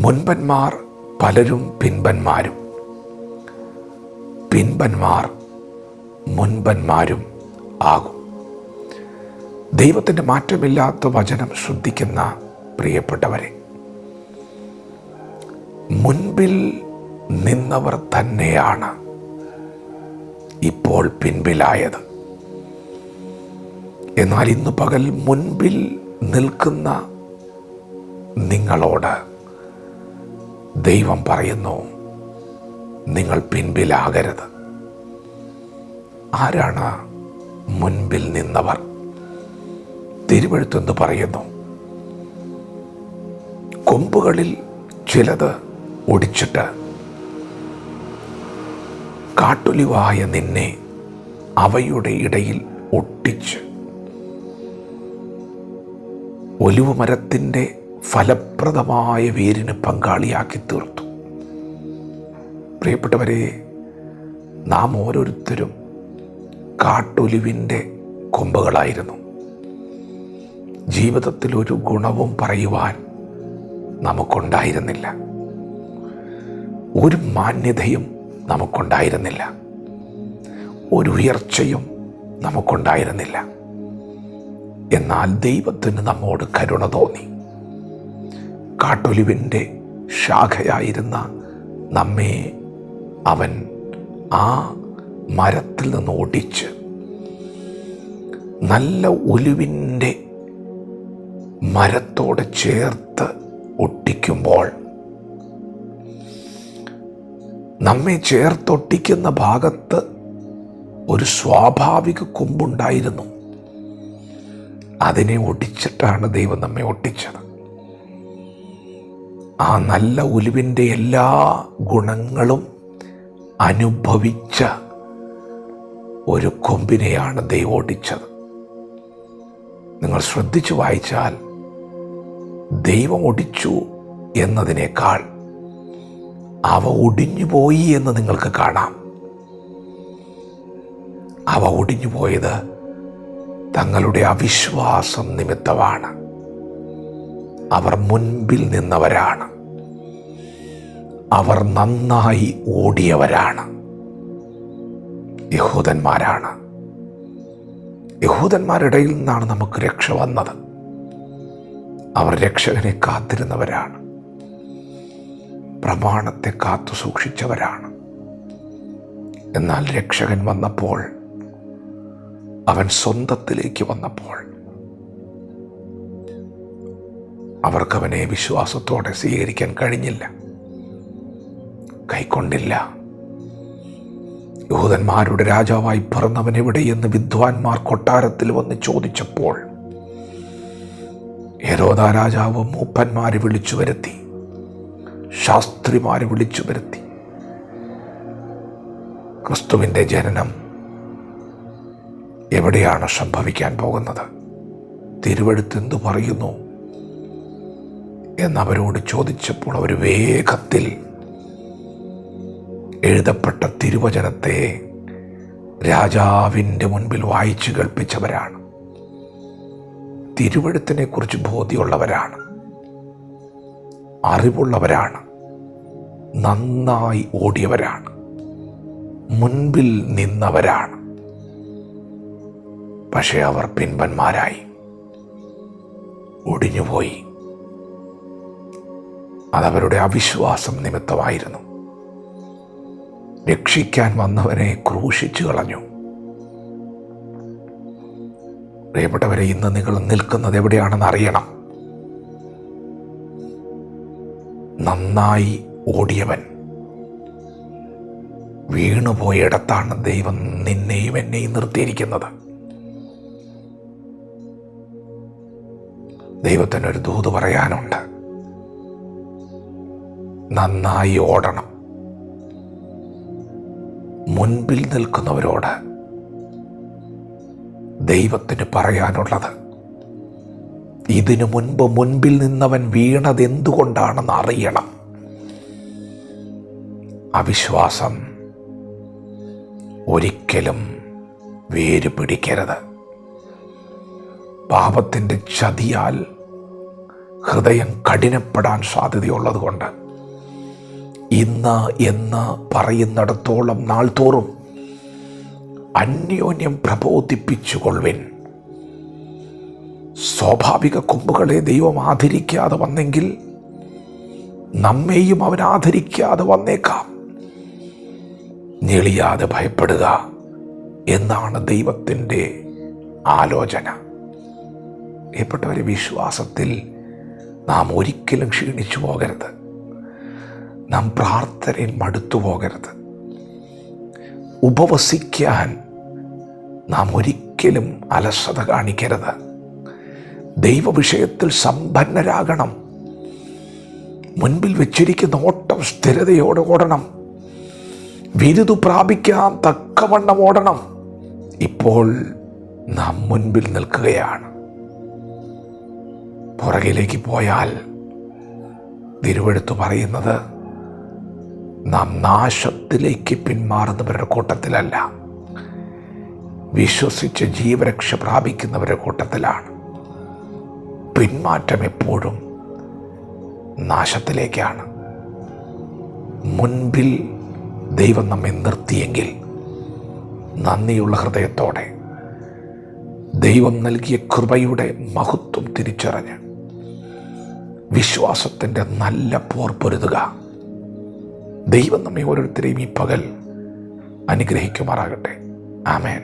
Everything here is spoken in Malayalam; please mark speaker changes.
Speaker 1: മുൻപന്മാർ പലരും പിൻപന്മാരും, പിൻപന്മാർ മുൻപന്മാരും ആകും. ദൈവത്തിൻ്റെ മാറ്റമില്ലാത്ത വചനം ശ്രദ്ധിക്കുന്ന പ്രിയപ്പെട്ടവരെ, മുൻപിൽ നിന്നവർ തന്നെയാണ് ഇപ്പോൾ പിൻപിലായത്. എന്നാൽ ഇന്ന് പകൽ മുൻപിൽ നിൽക്കുന്ന നിങ്ങളോട് ദൈവം പറയുന്നു, നിങ്ങൾ പിൻപിലാകരുത്. ആരാണ് മുൻപിൽ നിന്നവർ? തിരുവെഴുത്തെന്ന് പറയുന്നു, കൊമ്പുകളിൽ ചിലത് ഒടിച്ചിട്ട് കാട്ടൊലിവായ നിന്നെ അവയുടെ ഇടയിൽ ഒട്ടിച്ച് ഒലിവുമരത്തിൻ്റെ ഫലപ്രദമായ വേരിന് പങ്കാളിയാക്കി തീർത്തു. പ്രിയപ്പെട്ടവരെ, നാം ഓരോരുത്തരും കാട്ടൊലിവിൻ്റെ കൊമ്പുകളായിരുന്നു. ജീവിതത്തിൽ ഒരു ഗുണവും പറയുവാൻ നമുക്കുണ്ടായിരുന്നില്ല, ഒരു മാന്യതയും നമുക്കുണ്ടായിരുന്നില്ല, ഒരു ഉയർച്ചയും നമുക്കുണ്ടായിരുന്നില്ല. എന്നാൽ ദൈവത്തിന് നമ്മോട് കരുണ തോന്നി. കാട്ടൊലിവിൻ്റെ ശാഖയായിരുന്ന നമ്മെ അവൻ ആ മരത്തിൽ നിന്ന് ഒടിച്ച് നല്ല ഒലിവിൻ്റെ മരത്തോട് ചേർത്ത് ഒട്ടിക്കുമ്പോൾ നമ്മെ ചേർത്തൊട്ടിക്കുന്ന ഭാഗത്ത് ഒരു സ്വാഭാവിക കൊമ്പുണ്ടായിരുന്നു. അതിനെ ഒടിച്ചിട്ടാണ് ദൈവം നമ്മെ ഒട്ടിച്ചത്. ആ നല്ല ഒലിവിൻ്റെ എല്ലാ ഗുണങ്ങളും അനുഭവിച്ച ഒരു കൊമ്പിനെയാണ് ദൈവം ഒടിച്ചത്. നിങ്ങൾ ശ്രദ്ധിച്ചു വായിച്ചാൽ ദൈവം ഒടിച്ചു എന്നതിനേക്കാൾ അവ ഒടിഞ്ഞുപോയി എന്ന് നിങ്ങൾക്ക് കാണാം. അവ ഒടിഞ്ഞുപോയത് തങ്ങളുടെ അവിശ്വാസം നിമിത്തമാണ്. അവർ മുൻപിൽ നിന്നവരാണ്, അവർ നന്നായി ഓടിയവരാണ്, യഹൂദന്മാരാണ്. യഹൂദന്മാരുടെ ഇടയിൽ നിന്നാണ് നമുക്ക് രക്ഷ വന്നത്. അവർ രക്ഷകനെ കാത്തിരുന്നവരാണ്, പ്രമാണത്തെ കാത്തു സൂക്ഷിച്ചവരാണ്. എന്നാൽ രക്ഷകൻ വന്നപ്പോൾ, അവൻ സ്വന്തത്തിലേക്ക് വന്നപ്പോൾ അവർക്കവനെ വിശ്വാസത്തോടെ സ്വീകരിക്കാൻ കഴിഞ്ഞില്ല, കൈക്കൊണ്ടില്ല. യഹൂദന്മാരുടെ രാജാവായി പിറന്നവൻ എവിടെയെന്ന് വിദ്വാൻമാർ കൊട്ടാരത്തിൽ വന്ന് ചോദിച്ചപ്പോൾ ഹെരോദാ രാജാവ് മൂപ്പന്മാരെ വിളിച്ചു വരുത്തി, ശാസ്ത്രിമാരെ വിളിച്ചു വരുത്തി. ക്രിസ്തുവിൻ്റെ ജനനം എവിടെയാണ് സംഭവിക്കാൻ പോകുന്നത്? തിരുവെഴുത്ത് എന്തു പറയുന്നു എന്നവരോട് ചോദിച്ചപ്പോൾ അവർ വേഗത്തിൽ എഴുതപ്പെട്ട തിരുവചനത്തെ രാജാവിൻ്റെ മുൻപിൽ വായിച്ചു കേൾപ്പിച്ചവരാണ്. തിരുവെഴുത്തിനെ കുറിച്ച് ബോധ്യമുള്ളവരാണ്, അറിവുള്ളവരാണ്, നന്നായി ഓടിയവരാണ്, മുൻപിൽ നിന്നവരാണ്. പക്ഷേ അവർ പിൻപന്മാരായി ഒടിഞ്ഞുപോയി. അതവരുടെ അവിശ്വാസം നിമിത്തമായിരുന്നു. രക്ഷിക്കാൻ വന്നവനെ ക്രൂശിച്ചു കളഞ്ഞു. പ്രിയപ്പെട്ടവരെ, ഇന്ന് നിങ്ങൾ നിൽക്കുന്നത് എവിടെയാണെന്ന് അറിയണം. നന്നായി ഓടിയവൻ വീണുപോയിടത്താണ് ദൈവം നിന്നെയും എന്നെയും നിർത്തിയിരിക്കുന്നത്. ദൈവത്തിനൊരു ദൂത് പറയാനുണ്ട്. നന്നായി ഓടണം. മുൻപിൽ നിൽക്കുന്നവരോട് ദൈവത്തിന് പറയാനുള്ളത്, ഇതിനു മുൻപ് മുൻപിൽ നിന്നവൻ വീണത് എന്തുകൊണ്ടാണെന്ന് അറിയണം. അവിശ്വാസം ഒരിക്കലും വേര് പിടിക്കരുത്. പാപത്തിൻ്റെ ചതിയാൽ ഹൃദയം കഠിനപ്പെടാൻ സാധ്യതയുള്ളത് കൊണ്ട് ഇന്ന് എന്ന് പറയുന്നിടത്തോളം നാൾ തോറും അന്യോന്യം പ്രബോധിപ്പിച്ചുകൊള്ളുവിൻ. സ്വാഭാവിക കൊമ്പുകളെ ദൈവം ആദരിക്കാതെ വന്നെങ്കിൽ നമ്മെയും അവൻ ആദരിക്കാതെ വന്നേക്കാം. ഞെളിയാതെ ഭയപ്പെടുക എന്നാണ് ദൈവത്തിൻ്റെ ആലോചന. പ്രിയപ്പെട്ടവരെ, വിശ്വാസത്തിൽ നാം ഒരിക്കലും ക്ഷീണിച്ചു പോകരുത്. നാം പ്രാർത്ഥനയിൽ മടുത്തു പോകരുത്. ഉപവസിക്കാൻ നാം ഒരിക്കലും അലസത കാണിക്കരുത്. ദൈവവിഷയത്തിൽ സമ്പന്നരാകണം. മുൻപിൽ വെച്ചിരിക്കുന്ന ഓട്ടം സ്ഥിരതയോടെ ഓടണം. വിരുദു പ്രാപിക്കാൻ തക്കവണ്ണം ഓടണം. ഇപ്പോൾ നാം മുൻപിൽ നിൽക്കുകയാണ്. പുറകിലേക്ക് പോയാൽ തിരുവെഴുത്ത് പറയുന്നത് നാം നാശത്തിലേക്ക് പിന്മാറുന്നവരുടെ കൂട്ടത്തിലല്ല, വിശ്വസിച്ച് ജീവരക്ഷ പ്രാപിക്കുന്നവരുടെ കൂട്ടത്തിലാണ്. പിന്മാറ്റം എപ്പോഴും നാശത്തിലേക്കാണ്. മുൻപിൽ ദൈവം നമ്മെ നിർത്തിയെങ്കിൽ നന്ദിയുള്ള ഹൃദയത്തോടെ ദൈവം നൽകിയ കൃപയുടെ മഹത്വം തിരിച്ചറിഞ്ഞ് വിശ്വാസത്തിൻ്റെ നല്ല പോർ പൊരുതുക. ദൈവം നമ്മെ ഓരോരുത്തരെയും ഈ പകൽ അനുഗ്രഹിക്കുമാറാകട്ടെ. ആമേൻ.